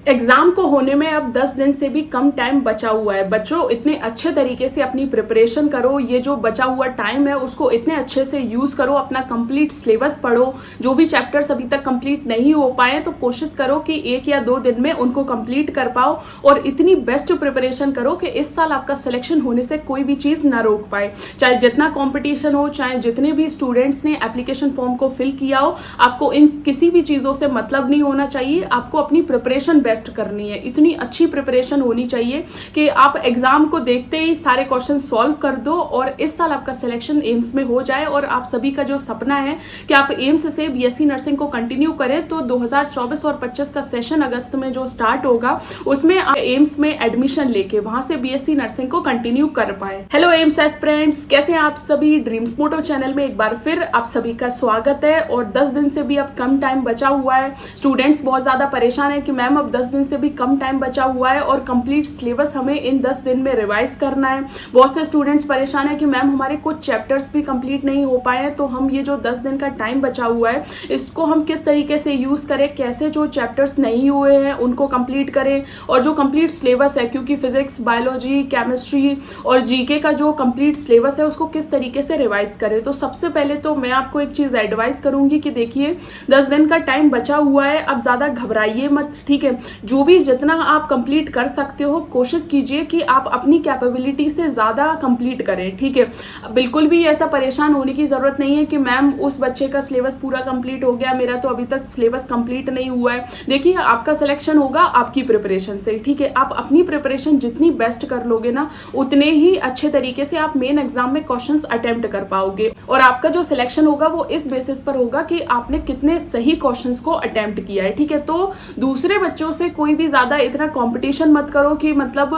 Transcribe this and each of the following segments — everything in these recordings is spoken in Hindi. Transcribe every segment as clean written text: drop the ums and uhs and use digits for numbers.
एग्जाम को होने में अब 10 दिन से भी कम टाइम बचा हुआ है। बच्चों, इतने अच्छे तरीके से अपनी प्रिपरेशन करो। ये जो बचा हुआ टाइम है उसको इतने अच्छे से यूज करो। अपना कंप्लीट सिलेबस पढ़ो। जो भी चैप्टर्स अभी तक कंप्लीट नहीं हो पाए तो कोशिश करो कि 1 या 2 दिन में उनको कंप्लीट कर पाओ और इतनी बेस्ट प्रिपरेशन करो कि इस साल आपका सिलेक्शन होने से कोई भी चीज ना रोक पाए। चाहे जितना कॉम्पिटिशन हो, चाहे जितने भी स्टूडेंट्स ने एप्लीकेशन फॉर्म को फिल किया हो, आपको इन किसी भी चीजों से मतलब नहीं होना चाहिए। आपको अपनी प्रिपरेशन बेस्ट करनी है। इतनी अच्छी प्रिपरेशन होनी चाहिए कि आप एग्जाम को देखते ही सारे क्वेश्चन सॉल्व कर दो और इस साल आपका सिलेक्शन एम्स में हो जाए। और आप सभी का जो सपना है कि आप एम्स से बीएससी नर्सिंग को कंटिन्यू करें, तो 2024 और 25 का सेशन अगस्त में जो स्टार्ट होगा उसमें आप एम्स में एडमिशन लेके वहां से बीएससी नर्सिंग को कंटिन्यू कर पाए। हेलो एम्स एस्पिरेंट्स, कैसे हैं आप सभी। ड्रीम्स मोटो चैनल में एक बार फिर आप सभी का स्वागत है। और 10 दिन से भी अब कम टाइम बचा हुआ है। स्टूडेंट्स बहुत ज्यादा परेशान है कि मैम अब 10 दिन से भी कम टाइम बचा हुआ है और कंप्लीट सिलेबस हमें इन 10 दिन में रिवाइज करना है। बहुत से स्टूडेंट्स परेशान है कि मैम हमारे कुछ चैप्टर्स भी कंप्लीट नहीं हो पाए हैं, तो हम ये जो 10 दिन का टाइम बचा हुआ है इसको हम किस तरीके से यूज करें, कैसे जो चैप्टर्स नहीं हुए हैं उनको कंप्लीट करें और जो कंप्लीट सिलेबस है, क्योंकि फिजिक्स, बायोलॉजी, केमिस्ट्री और जीके का जो कंप्लीट सिलेबस है उसको किस तरीके से रिवाइज करें। तो सबसे पहले तो मैं आपको एक चीज एडवाइस करूंगी कि देखिए 10 दिन का टाइम बचा हुआ है, अब ज्यादा घबराइए मत, ठीक है। जो भी जितना आप कंप्लीट कर सकते हो कोशिश कीजिए कि आप अपनी कैपेबिलिटी से ज्यादा कंप्लीट करें, ठीक है। बिल्कुल भी ऐसा परेशान होने की जरूरत नहीं है कि मैम उस बच्चे का सिलेबस पूरा कंप्लीट हो गया, मेरा तो अभी तक सिलेबस कंप्लीट नहीं हुआ है। देखिए आपका सिलेक्शन होगा आपकी प्रिपरेशन से, ठीक है। आप अपनी प्रिपरेशन जितनी बेस्ट कर लोगे ना, उतने ही अच्छे तरीके से आप मेन एग्जाम में क्वेश्चंस अटेम्प्ट कर पाओगे और आपका जो सिलेक्शन होगा वो इस बेसिस पर होगा कि आपने कितने सही क्वेश्चंस को अटेम्प्ट किया है, ठीक है। तो दूसरे बच्चों से कोई भी ज्यादा इतना कंपटीशन मत करो कि मतलब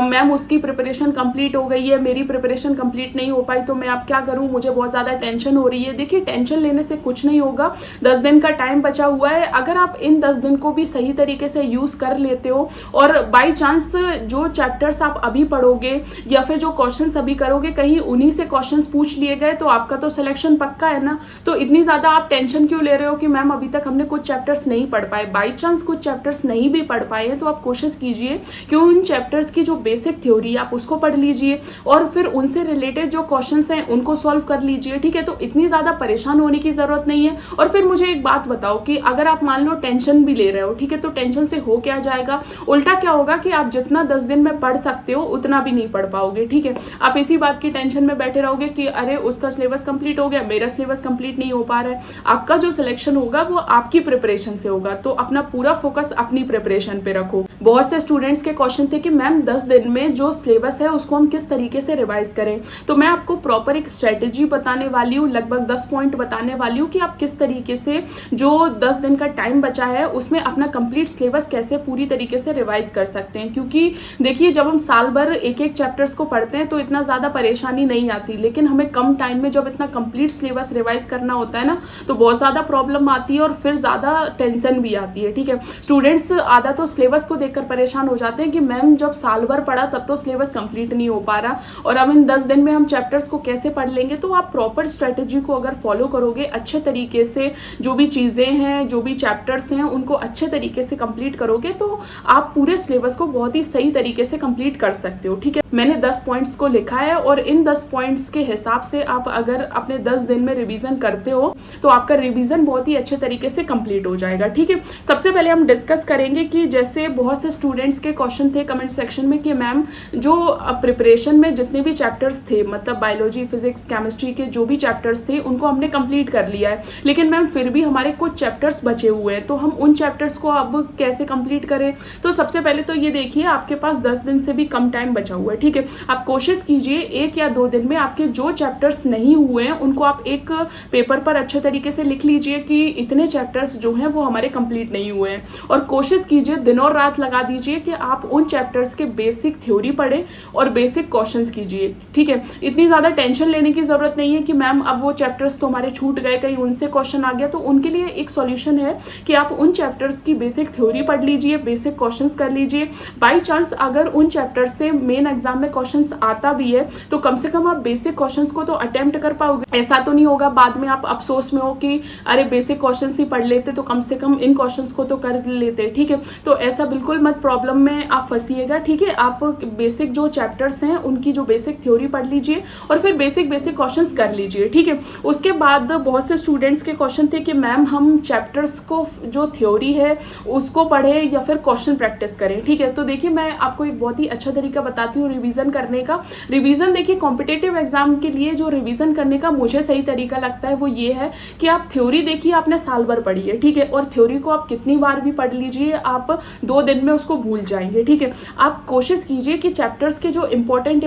मैम उसकी प्रिपरेशन कंप्लीट हो गई है, मेरी प्रिपरेशन कंप्लीट नहीं हो पाई, तो मैं अब क्या करूं, मुझे बहुत ज्यादा टेंशन हो रही है। देखिए टेंशन लेने से कुछ नहीं होगा। 10 दिन का टाइम बचा हुआ है। अगर आप इन 10 दिन को भी सही तरीके से यूज कर लेते हो और बाई चांस जो चैप्टर्स आप अभी पढ़ोगे या फिर जो क्वेश्चन अभी करोगे कहीं उन्हीं से क्वेश्चन पूछ लिए गए तो आपका तो सिलेक्शन पक्का है ना। तो इतनी ज्यादा आप टेंशन क्यों ले रहे हो कि मैम अभी तक हमने कुछ चैप्टर्स नहीं पढ़ पाए। बाई चांस कुछ चैप्टर्स नहीं भी पढ़ पाए हैं तो आप कोशिश कीजिए कि उन चैप्टर्स की जो बेसिक थ्योरी आप उसको पढ़ लीजिए और फिर उनसे रिलेटेड जो क्वेश्चंस हैं उनको सॉल्व कर लीजिए, ठीक है। तो इतनी ज्यादा परेशान होने की जरूरत नहीं है। और फिर मुझे एक बात बताओ कि अगर आप मान लो टेंशन भी ले रहे हो, ठीक है, तो टेंशन से हो क्या जाएगा, उल्टा क्या होगा कि आप जितना 10 दिन में पढ़ सकते हो उतना भी नहीं पढ़ पाओगे, ठीक है। आप इसी बात की टेंशन में बैठे रहोगे कि अरे उसका सिलेबस कंप्लीट हो गया, मेरा सिलेबस कंप्लीट नहीं हो पा रहा है। आपका जो सिलेक्शन होगा वो आपकी प्रिपरेशन से होगा, तो अपना पूरा फोकस अपनी प्रिपरेशन पे रखो। बहुत से स्टूडेंट्स के क्वेश्चन थे कि मैम 10 दिन में जो सिलेबस है उसको हम किस तरीके से रिवाइज करें। तो मैं आपको प्रॉपर एक स्ट्रेटेजी बताने वाली हूँ, लगभग 10 पॉइंट बताने वाली हूँ कि आप किस तरीके से जो 10 दिन का टाइम बचा है उसमें अपना कंप्लीट सिलेबस कैसे पूरी तरीके से रिवाइज कर सकते हैं। क्योंकि देखिए जब हम साल भर एक एक चैप्टर्स को पढ़ते हैं तो इतना ज्यादा परेशानी नहीं आती, लेकिन हमें कम टाइम में जब इतना कंप्लीट सिलेबस रिवाइज करना होता है ना तो बहुत ज्यादा प्रॉब्लम आती है और फिर ज्यादा टेंशन भी आती है, ठीक है। स्टूडेंट्स आधा तो सिलेबस को देखकर परेशान हो जाते हैं कि मैम जब साल भर पढ़ा तब तो सिलेबस कंप्लीट नहीं हो पा रहा और अब इन 10 दिन में हम चैप्टर्स को कैसे पढ़ लेंगे। तो आप प्रॉपर स्ट्रेटेजी को अगर फॉलो करोगे, अच्छे तरीके से जो भी चीजें हैं, जो भी चैप्टर्स हैं उनको अच्छे तरीके से कंप्लीट करोगे तो आप पूरे सिलेबस को बहुत ही सही तरीके से कंप्लीट कर सकते हो, ठीक है। मैंने 10 पॉइंट्स को लिखा है और इन 10 पॉइंट्स के हिसाब से आप अगर अपने 10 दिन में रिवीजन करते हो तो आपका रिवीजन बहुत ही अच्छे तरीके से कंप्लीट हो जाएगा, ठीक है। सबसे पहले हम डिस्कस करेंगे कि जैसे बहुत से स्टूडेंट्स के क्वेश्चन थे कमेंट सेक्शन में कि मैम जो प्रिपरेशन में जितने भी चैप्टर्स थे, मतलब बायोलॉजी, फिजिक्स, केमिस्ट्री के जो भी चैप्टर्स थे उनको हमने कंप्लीट कर लिया है, लेकिन मैम फिर भी हमारे कुछ चैप्टर्स बचे हुए हैं, तो हम उन चैप्टर्स को अब कैसे कंप्लीट करें। तो सबसे पहले तो ये देखिए आपके पास 10 दिन से भी कम टाइम बचा हुआ है, ठीक है। आप कोशिश कीजिए 1 या 2 दिन में आपके जो चैप्टर्स नहीं हुए हैं उनको आप एक पेपर पर अच्छे तरीके से लिख लीजिए कि इतने चैप्टर्स जो हैं वो हमारे कंप्लीट नहीं हुए हैं और कोशिश कीजिए दिन और रात लगा दीजिए कि आप उन चैप्टर्स के बेसिक थ्योरी पढ़े और बेसिक क्वेश्चंस कीजिए, ठीक है। इतनी ज्यादा टेंशन लेने की जरूरत नहीं है कि मैम अब वो चैप्टर्स तो हमारे छूट गए, कहीं उनसे क्वेश्चन आ गया। तो उनके लिए एक सॉल्यूशन है कि आप उन चैप्टर्स की बेसिक थ्योरी पढ़ लीजिए, बेसिक क्वेश्चंस कर लीजिए। बाई चांस अगर उन चैप्टर्स से मेन एग्जाम एग्जाम में क्वेश्चंस आता भी है तो कम से कम आप बेसिक क्वेश्चंस को तो अटेम्प्ट कर पाओगे। ऐसा तो नहीं होगा बाद में आप अफसोस में हो कि अरे बेसिक क्वेश्चंस ही पढ़ लेते तो कम से कम इन क्वेश्चंस को तो कर लेते, ठीक है। तो ऐसा बिल्कुल मत प्रॉब्लम में आप फंसिएगा, ठीक है। आप बेसिक जो चैप्टर्स हैं उनकी जो बेसिक थ्योरी पढ़ लीजिए और फिर बेसिक क्वेश्चंस कर लीजिए, ठीक है। उसके बाद बहुत से स्टूडेंट्स के क्वेश्चन थे कि मैम हम चैप्टर्स को जो थ्योरी है उसको पढ़े या फिर क्वेश्चन प्रैक्टिस करें, ठीक है। तो देखिए मैं आपको एक बहुत ही अच्छा तरीका बताती हूँ रिवीजन करने का। रिवीजन देखिए कॉम्पिटिटिव एग्जाम के लिए जो रिवीजन करने का मुझे सही तरीका लगता है वो ये है कि आप थ्योरी देखिए आपने साल भर पढ़ी है, ठीक है, और थ्योरी को आप कितनी बार भी पढ़ लीजिए आप 2 दिन में उसको भूल जाएंगे, ठीक है। आप कोशिश कीजिए कि चैप्टर्स के जो इंपॉर्टेंट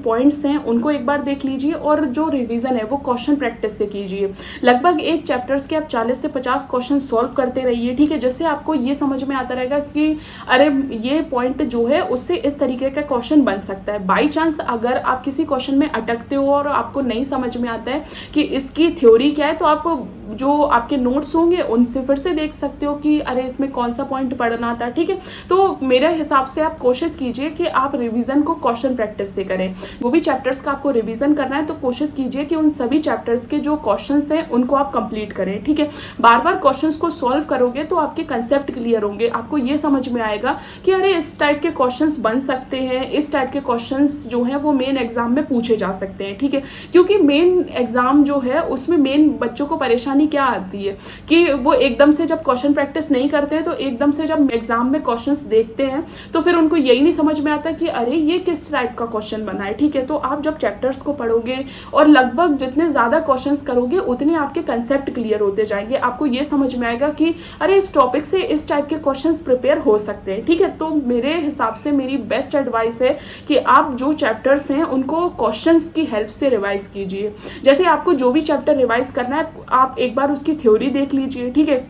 पॉइंट्स हैं उनको एक बार देख लीजिए और जो रिवीजन है वो क्वेश्चन प्रैक्टिस से कीजिए। लगभग एक चैप्टर्स के आप 40 से 50 क्वेश्चन सॉल्व करते रहिए, ठीक है, जिससे आपको ये समझ में आता रहेगा कि अरे ये पॉइंट जो है उससे इस तरीके का क्वेश्चन बन सकता है। बाई चांस अगर आप किसी क्वेश्चन में अटकते हो और आपको नहीं समझ में आता है कि इसकी थ्योरी क्या है तो आप जो आपके नोट्स होंगे उनसे फिर से देख सकते हो कि अरे इसमें कौन सा पॉइंट पढ़ना था, ठीक है। तो मेरे हिसाब से आप कोशिश कीजिए कि आप रिवीजन को क्वेश्चन प्रैक्टिस से करें। वो भी चैप्टर्स का आपको रिवीजन करना है तो कोशिश कीजिए कि उन सभी चैप्टर्स के जो क्वेश्चंस हैं उनको आप कंप्लीट करें, ठीक है। बार बार क्वेश्चंस को सॉल्व करोगे तो आपके कंसेप्ट क्लियर होंगे, आपको ये समझ में आएगा कि अरे इस टाइप के क्वेश्चंस बन सकते हैं, इस टाइप के क्वेश्चंस जो हैं वो मेन एग्जाम में पूछे जा सकते हैं, ठीक है। क्योंकि मेन एग्जाम जो है उसमें मेन बच्चों को परेशानी क्या आती है कि वो एकदम से जब क्वेश्चन प्रैक्टिस नहीं करते हैं तो एकदम से जब एग्जाम में क्वेश्चंस देखते हैं तो फिर उनको यही नहीं समझ में आता कि अरे ये किस टाइप का क्वेश्चन बना है, ठीक है। तो आप जब चैप्टर्स को पढ़ोगे और लगभग जितने ज्यादा क्वेश्चंस करोगे उतने आपके कंसेप्ट क्लियर होते जाएंगे, आपको ये समझ में आएगा कि अरे इस टॉपिक से इस टाइप के क्वेश्चंस प्रिपेयर हो सकते हैं, ठीक है। तो मेरे हिसाब से मेरी बेस्ट एडवाइस है कि आप जो चैप्टर्स हैं उनको क्वेश्चंस की हेल्प से रिवाइज कीजिए। जैसे आपको जो भी चैप्टर रिवाइज करना है आप एक बार उसकी थ्योरी देख लीजिए, ठीक है,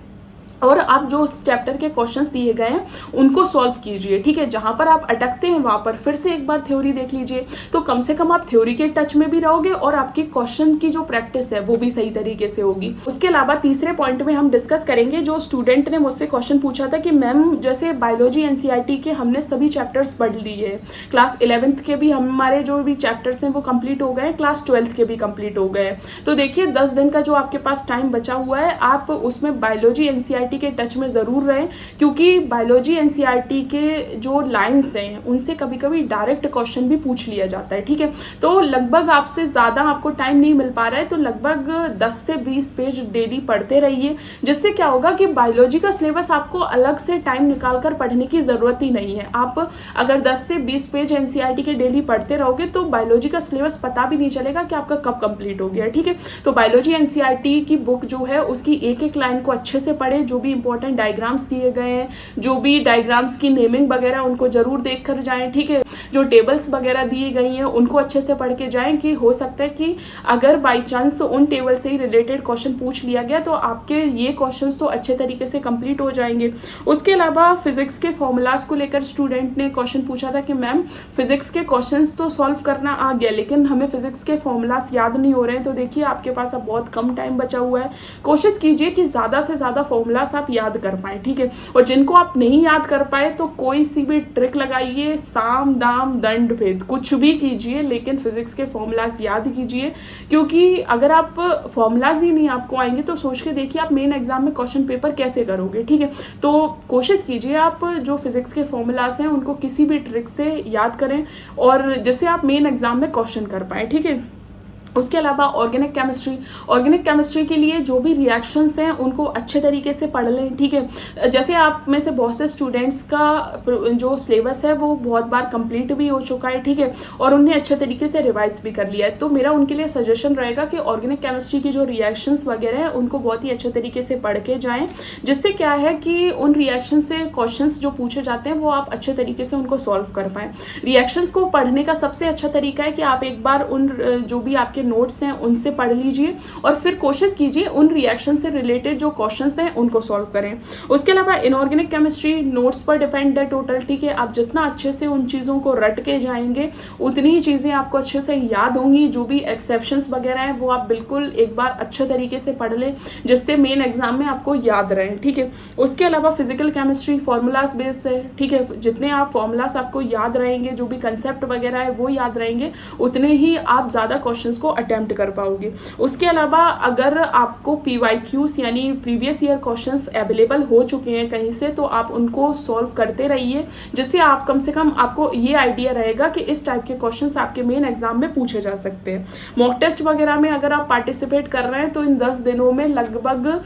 और आप जो चैप्टर के क्वेश्चंस दिए गए हैं उनको सॉल्व कीजिए, ठीक है। जहां पर आप अटकते हैं वहां पर फिर से एक बार थ्योरी देख लीजिए, तो कम से कम आप थ्योरी के टच में भी रहोगे और आपकी क्वेश्चन की जो प्रैक्टिस है वो भी सही तरीके से होगी। उसके अलावा तीसरे पॉइंट में हम डिस्कस करेंगे, जो स्टूडेंट ने मुझसे क्वेश्चन पूछा था कि मैम जैसे बायोलॉजी एनसीईआरटी के हमने सभी चैप्टर्स पढ़ लिए हैं, क्लास 11th के भी हमारे जो भी चैप्टर्स हैं वो कंप्लीट हो गए, क्लास 12th के भी कंप्लीट हो गए। तो देखिए 10 दिन का जो आपके पास टाइम बचा हुआ है आप उसमें बायोलॉजी एनसीईआरटी के टच में जरूर रहें, क्योंकि बायोलॉजी एनसीईआरटी के जो लाइंस हैं उनसे कभी कभी डायरेक्ट क्वेश्चन भी पूछ लिया जाता है, ठीक है। तो लगभग आपसे ज्यादा आपको टाइम नहीं मिल पा रहा है तो लगभग 10 से 20 पेज डेली पढ़ते रहिए, जिससे क्या होगा कि बायोलॉजी का सिलेबस आपको अलग से टाइम निकाल कर पढ़ने की जरूरत ही नहीं है। आप अगर 10 से 20 पेज एनसीईआरटी के डेली पढ़ते रहोगे तो बायोलॉजी का सिलेबस पता भी नहीं चलेगा कि आपका कब कंप्लीट हो गया, ठीक है। तो बायोलॉजी एनसीईआरटी की बुक जो है उसकी एक एक लाइन को अच्छे से पढ़े, जो भी इंपॉर्टेंट डायग्राम्स दिए गए हैं, जो भी डायग्राम्स की नेमिंग वगैरह उनको जरूर देख कर जाएं, ठीक है। जो टेबल्स वगैरह दी गई हैं उनको अच्छे से पढ़ के जाएं कि हो सकता है कि अगर बाई चांस उन टेबल से ही रिलेटेड क्वेश्चन पूछ लिया गया तो आपके ये क्वेश्चंस तो अच्छे तरीके से कंप्लीट हो जाएंगे। उसके अलावा फिजिक्स के फॉर्मूलाज को लेकर स्टूडेंट ने क्वेश्चन पूछा था कि मैम फिजिक्स के क्वेश्चंस तो सॉल्व करना आ गया लेकिन हमें फिजिक्स के फॉर्मूलाज याद नहीं हो रहे हैं। तो देखिए आपके पास अब बहुत कम टाइम बचा हुआ है, कोशिश कीजिए कि ज्यादा से ज्यादा फॉर्मूलाज आप याद कर पाए, ठीक है। और जिनको आप नहीं याद कर पाए तो कोई सी भी ट्रिक लगाइए, साम दाम दंड भेद कुछ भी कीजिए लेकिन फिजिक्स के फॉर्मूलाज याद कीजिए, क्योंकि अगर आप फॉर्मूलाज ही नहीं आपको आएंगे तो सोच के देखिए आप मेन एग्जाम में क्वेश्चन पेपर कैसे करोगे, ठीक है। तो कोशिश कीजिए आप जो फिजिक्स के फॉर्मूलाज हैं उनको किसी भी ट्रिक से याद करें और जिससे आप मेन एग्जाम में क्वेश्चन कर पाए, ठीक है। उसके अलावा ऑर्गेनिक केमिस्ट्री के लिए जो भी रिएक्शंस हैं उनको अच्छे तरीके से पढ़ लें, ठीक है। जैसे आप में से बहुत से स्टूडेंट्स का जो सिलेबस है वो बहुत बार कंप्लीट भी हो चुका है, ठीक है, और उन्हें अच्छे तरीके से रिवाइज भी कर लिया है। तो मेरा उनके लिए सजेशन रहेगा कि ऑर्गेनिक केमिस्ट्री की जो रिएक्शंस वगैरह हैं उनको बहुत ही अच्छे तरीके से पढ़ के जाएँ, जिससे क्या है कि उन रिएक्शन से क्वेश्चन जो पूछे जाते हैं वो आप अच्छे तरीके से उनको सॉल्व कर पाएँ। रिएक्शंस को पढ़ने का सबसे अच्छा तरीका है कि आप एक बार उन जो भी आपके के नोट्स हैं उनसे पढ़ लीजिए और फिर कोशिश कीजिए उन रिएक्शन से रिलेटेड जो क्वेश्चंस हैं उनको सॉल्व करें। उसके अलावा इनऑर्गेनिक केमिस्ट्री नोट्स पर डिपेंड है टोटल, ठीक है। आप जितना अच्छे से उन चीज़ों को रट के जाएंगे उतनी ही चीज़ें आपको अच्छे से याद होंगी। जो भी एक्सेप्शंस वगैरह हैं वो आप बिल्कुल एक बार अच्छे तरीके से पढ़ लें जिससे मेन एग्जाम में आपको याद रहें, ठीक है। उसके अलावा फिजिकल केमिस्ट्री फॉर्मूलाज बेस्ड है, ठीक है। जितने आप फॉर्मूलाज आपको याद रहेंगे, जो भी कंसेप्ट वगैरह है वो याद रहेंगे, उतने ही आप ज़्यादा क्वेश्चंस को अटेम्प्ट कर पाओगे। उसके अलावा अगर आपको PYQs यानी प्रीवियस ईयर क्वेश्चंस अवेलेबल हो चुके हैं कहीं से, तो आप उनको सॉल्व करते रहिए, जिससे आप कम से कम आपको ये आइडिया रहेगा कि इस टाइप के क्वेश्चंस आपके मेन एग्जाम में पूछे जा सकते हैं। मॉक टेस्ट वगैरह में अगर आप पार्टिसिपेट कर रहे हैं तो इन 10 दिनों में लगभग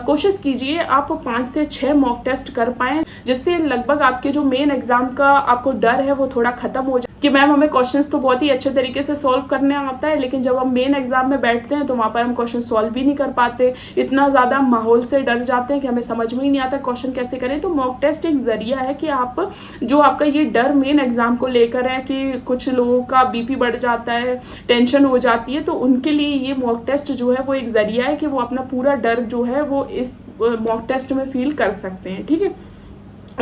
कोशिश कीजिए आप 5 से 6 मॉक टेस्ट कर पाएं, जिससे लगभग आपके जो मेन एग्जाम का आपको डर है वो थोड़ा खत्म हो जाए कि मैम हमें क्वेश्चंस तो बहुत ही अच्छे तरीके से सॉल्व करने आता है, लेकिन जब हम मेन एग्जाम में बैठते हैं तो वहाँ पर हम क्वेश्चन सॉल्व भी नहीं कर पाते, इतना ज़्यादा माहौल से डर जाते हैं कि हमें समझ में ही नहीं आता क्वेश्चन कैसे करें। तो मॉक टेस्ट एक जरिया है कि आप जो आपका ये डर मेन एग्जाम को लेकर है कि कुछ लोगों का BP बढ़ जाता है, टेंशन हो जाती है, तो उनके लिए ये मॉक टेस्ट जो है वो एक जरिया है कि वो अपना पूरा डर जो है वो इस मॉक टेस्ट में फील कर सकते हैं, ठीक है।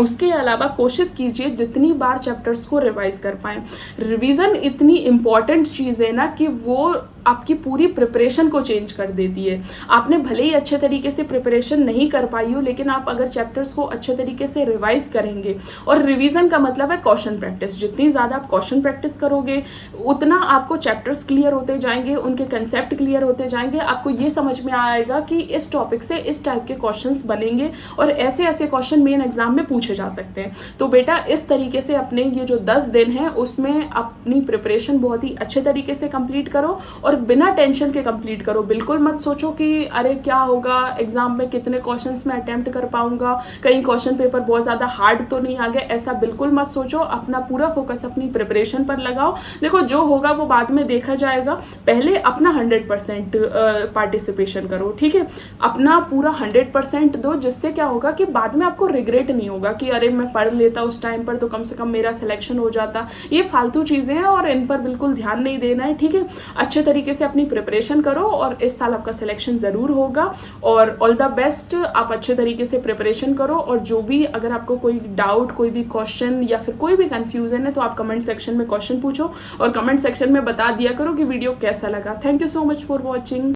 उसके अलावा कोशिश कीजिए जितनी बार चैप्टर्स को रिवाइज कर पाएँ। रिवीजन इतनी इम्पॉर्टेंट चीज़ है ना कि वो आपकी पूरी प्रिपरेशन को चेंज कर देती है। आपने भले ही अच्छे तरीके से प्रिपरेशन नहीं कर पाई हो, लेकिन आप अगर चैप्टर्स को अच्छे तरीके से रिवाइज करेंगे, और रिवीजन का मतलब है क्वेश्चन प्रैक्टिस, जितनी ज़्यादा आप क्वेश्चन प्रैक्टिस करोगे उतना आपको चैप्टर्स क्लियर होते जाएंगे, उनके कंसेप्ट क्लियर होते जाएंगे, आपको ये समझ में आएगा कि इस टॉपिक से इस टाइप के क्वेश्चंस बनेंगे और ऐसे ऐसे क्वेश्चन मेन एग्जाम में पूछे जा सकते हैं। तो बेटा इस तरीके से अपने ये जो 10 दिन हैं उसमें अपनी प्रिपरेशन बहुत ही अच्छे तरीके से कंप्लीट करो और बिना टेंशन के कंप्लीट करो। बिल्कुल मत सोचो कि अरे क्या होगा एग्जाम में, कितने क्वेश्चंस मैं अटेम्प्ट कर पाऊंगा, कहीं क्वेश्चन पेपर बहुत ज़्यादा हार्ड तो नहीं आ गया, ऐसा बिल्कुल मत सोचो। अपना पूरा फोकस अपनी प्रिपरेशन पर लगाओ। देखो जो होगा वो बाद में देखा जाएगा, पहले अपना 100% पार्टिसिपेशन करो, ठीक है। अपना पूरा 100% दो, जिससे क्या होगा कि बाद में आपको रिग्रेट नहीं होगा कि अरे मैं पढ़ लेता उस टाइम पर तो कम से कम मेरा सिलेक्शन हो जाता। ये फालतू चीज़ें हैं और इन पर बिल्कुल ध्यान नहीं देना है, ठीक है। अच्छे तरीके से अपनी प्रिपरेशन करो और इस साल आपका सिलेक्शन ज़रूर होगा। और ऑल द बेस्ट, आप अच्छे तरीके से प्रिपरेशन करो। और जो भी अगर आपको कोई डाउट, कोई भी क्वेश्चन या फिर कोई भी कंफ्यूजन है तो आप कमेंट सेक्शन में क्वेश्चन पूछो और कमेंट सेक्शन में बता दिया करो कि वीडियो कैसा लगा। Thank you so much for watching.